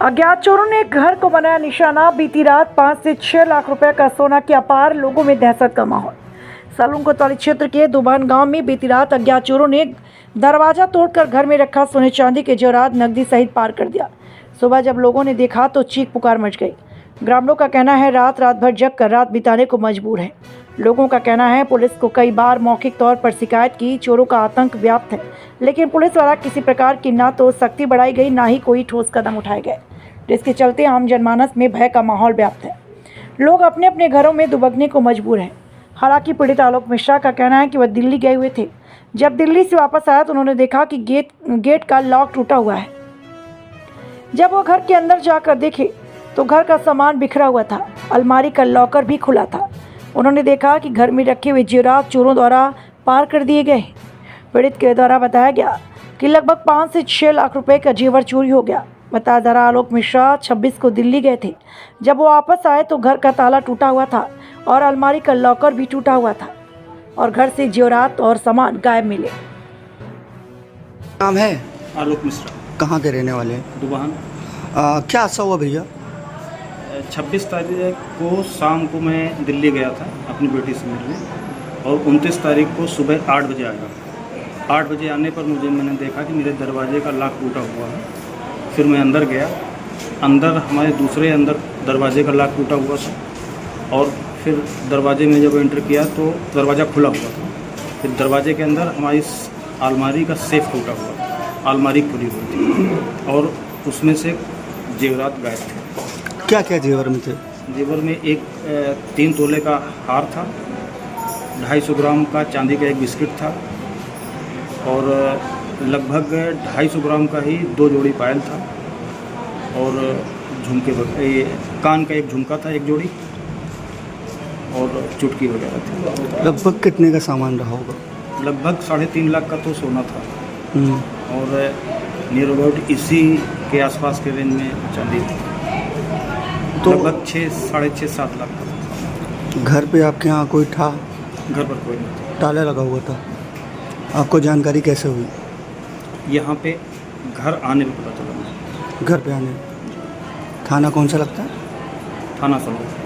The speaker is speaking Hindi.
अज्ञात चोरों ने घर को बनाया निशाना। बीती रात 5 से 6 लाख रुपए का सोना की अपार, लोगों में दहशत का माहौल। सलून कोतवाली क्षेत्र के दुबान गांव में बीती रात अज्ञात चोरों ने दरवाजा तोड़कर घर में रखा सोने चांदी के जेवरात नकदी सहित पार कर दिया। सुबह जब लोगों ने देखा तो चीख पुकार मच गई। ग्रामीणों का कहना है रात भर जग कर रात बिताने को मजबूर है। लोगों का कहना है पुलिस को कई बार मौखिक तौर पर शिकायत की। चोरों का आतंक व्याप्त है, लेकिन पुलिस द्वारा किसी प्रकार की ना तो सख्ती बढ़ाई गई, ना ही कोई ठोस कदम उठाए गए, जिसके चलते आम जनमानस में भय का माहौल व्याप्त है। लोग अपने अपने घरों में दुबकने को मजबूर हैं। हालांकि पीड़ित आलोक मिश्रा का कहना है कि वह दिल्ली गए हुए थे। जब दिल्ली से वापस आया तो उन्होंने देखा कि गेट का लॉक टूटा हुआ है। जब वो घर के अंदर जाकर देखे तो घर का सामान बिखरा हुआ था। अलमारी का लॉकर भी खुला था। उन्होंने देखा कि घर में रखे हुए जेवरात चोरों द्वारा पार कर दिए गए। पीड़ित के द्वारा बताया गया कि लगभग 5 से 6 लाख रुपए का जेवर चोरी हो गया। बताया जा रहा आलोक मिश्रा 26 को दिल्ली गए थे। जब वो वापस आए तो घर का ताला टूटा हुआ था और अलमारी का लॉकर भी टूटा हुआ था और घर से जेवरात और सामान गायब मिले। नाम है आलोक मिश्रा। कहाँ के रहने वाले हैं? दुबान। क्या हादसा हुआ भैया? 26 तारीख को शाम को मैं दिल्ली गया था अपनी बेटी से मिलने और 29 तारीख को सुबह 8 बजे आया। 8 बजे आने पर मैंने देखा कि मेरे दरवाजे का लॉक टूटा हुआ है। फिर मैं अंदर गया। अंदर हमारे दूसरे दरवाजे का लॉक टूटा हुआ था और फिर दरवाजे में जब एंटर किया तो दरवाज़ा खुला हुआ था। फिर दरवाजे के अंदर हमारी अलमारी का सेफ टूटा हुआ था। अलमारी खुली हुई थी और उसमें से जेवरात गायब थे। क्या क्या जेवर में थे? जेवर में एक 3 तोले का हार था, 250 ग्राम का चांदी का एक बिस्किट था और लगभग 250 ग्राम का ही 2 जोड़ी पायल था और झुमके कान का एक झुमका था, एक जोड़ी, और चुटकी वगैरह थी। लगभग कितने का सामान रहा होगा? लगभग 3.5 लाख का तो सोना था और नियर अबाउट इसी के आसपास के रेंज में चांदी थी। तो लगभग 6-7 लाख का था। घर पे आपके यहाँ कोई था? घर पर कोई नहीं था। ताला लगा हुआ था। आपको जानकारी कैसे हुई? यहाँ पे घर आने में पता चला। घर पे आने। थाना कौन सा लगता है? थाना सलून।